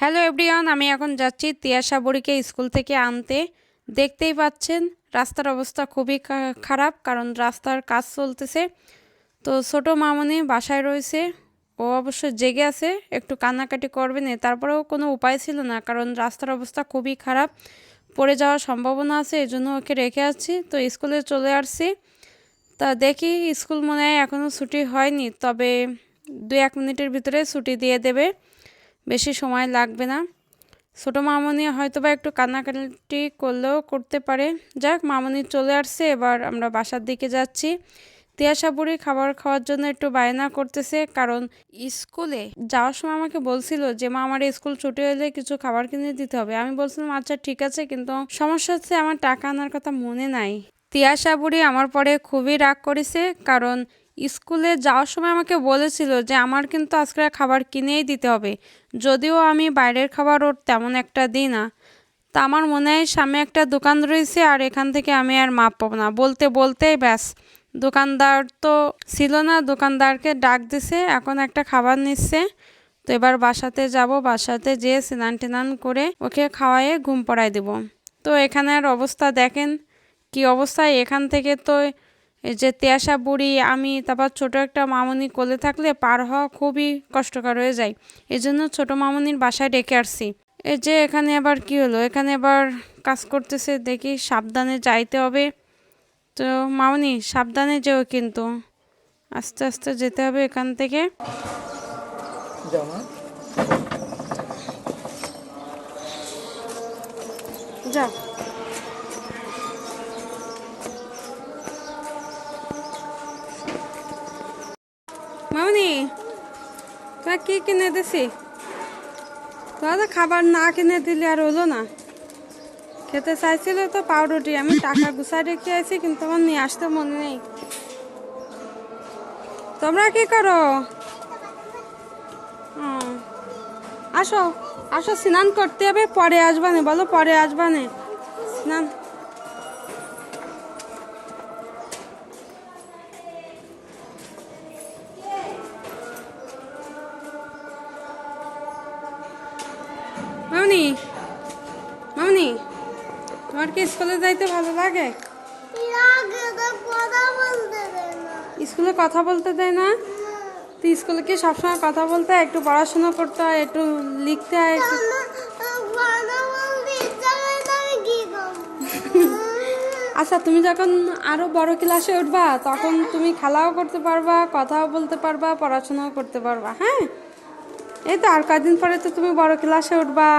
Hello everyone, আমি এখন যাচ্ছি তিয়াশা বুড়িকে স্কুল থেকে আনতে। দেখতেই পাচ্ছেন রাস্তার অবস্থা খুবই খারাপ, কারণ রাস্তার কাজ চলতেছে। তো ছোট মামনি বাসায় রয়েছে, ও অবশ্য জেগে আছে, একটু কান্নাকাটি করবে না। তারপরেও কোনো উপায় ছিল না, কারণ রাস্তার অবস্থা খুবই খারাপ, পড়ে যাওয়ার সম্ভাবনা আছে, এই জন্য ওকে রেখে আসছি। তো স্কুলে চলে আসছি। তা দেখি স্কুল মনে হয় এখনও ছুটি হয়নি, তবে 2-1 মিনিটের ভিতরে ছুটি দিয়ে দেবে, বেশি সময় লাগবে না। ছোটো মামনি হয়তো বা একটু কান্নাকাটি করলেও করতে পারে। যাক, মামনি চলে আসছে, এবার আমরা বাসার দিকে যাচ্ছি। তিয়াশা বুড়ি খাবার খাওয়ার জন্য একটু বায়না করতেছে, কারণ স্কুলে যাওয়ার সময় আমাকে বলছিল যে মা, আমার স্কুল ছুটি হলে কিছু খাবার কিনে দিতে হবে। আমি বলছিলাম আচ্ছা ঠিক আছে, কিন্তু সমস্যা হচ্ছে আমার টাকা আনার কথা মনে নাই। তিয়াশা বুড়ি আমার পরে খুবই রাগ করেছে, কারণ স্কুলে যাওয়ার সময় আমাকে বলেছিল যে আমার কিন্তু আজকে খাবার কিনেই দিতে হবে, যদিও আমি বাইরের খাবার ওর তেমন একটা দিই না। তা আমার মনে হয় সামনে একটা দোকান রয়েছে, আর এখান থেকে আমি আর মাপ পাবো না। বলতে বলতেই ব্যাস, দোকানদার তো ছিল না, দোকানদারকে ডাক দিছে, এখন একটা খাবার নিচ্ছে। তো এবার বাসাতে যাব, বাসাতে যেয়ে স্নান টেনান করে ওকে খাওয়াইয়ে ঘুম পড়াই দেব। তো এখানের অবস্থা দেখেন কি অবস্থায়। এখান থেকে তো এই যে তিয়াশা বুড়ি, আমি, তারপর ছোট একটা মামনি কোলে থাকলে পার হওয়া খুবই কষ্টকর হয়ে যায়। এই জন্য ছোটো মামনির বাসায় ডেকে আসছি। এই যে এখানে আবার কি হলো, এখানে আবার কাজ করতেছে, দেখি সাবধানে যাইতে হবে। তো মামনি সাবধানে যেও, কিন্তু আস্তে আস্তে যেতে হবে এখান থেকে। যাও। মামনি, তোরা কি কিনে দিছি? তোরা খাবার না কিনে দিলে আর হলো না। খেতে চাইছিল তো পাউরুটি, আমি টাকা গুছাই রেখে আছি, কিন্তু আমার নিয়ে আসতে মনে নেই। তোমরা কি করো? আসো আসো, স্নান করতে হবে, পরে আসবা না, বলো পরে আসবা না স্নান। মামনি, মামনি, তোমার কি স্কুলে যাইতে ভালো লাগে? স্কুলে কথা বলতে দেয় না? তো স্কুলে কি সবসময় কথা বলতে হয়? একটু পড়াশোনা করতে হয়, একটু লিখতে হয়, একটু আচ্ছা, তুমি যখন আরো বড় ক্লাসে উঠবা, তখন তুমি খেলাও করতে পারবা, কথাও বলতে পারবা, পড়াশোনাও করতে পারবা। হ্যাঁ, এই তো আর কয়েকদিন পরে তো তুমি বড় ক্লাসে উঠবা।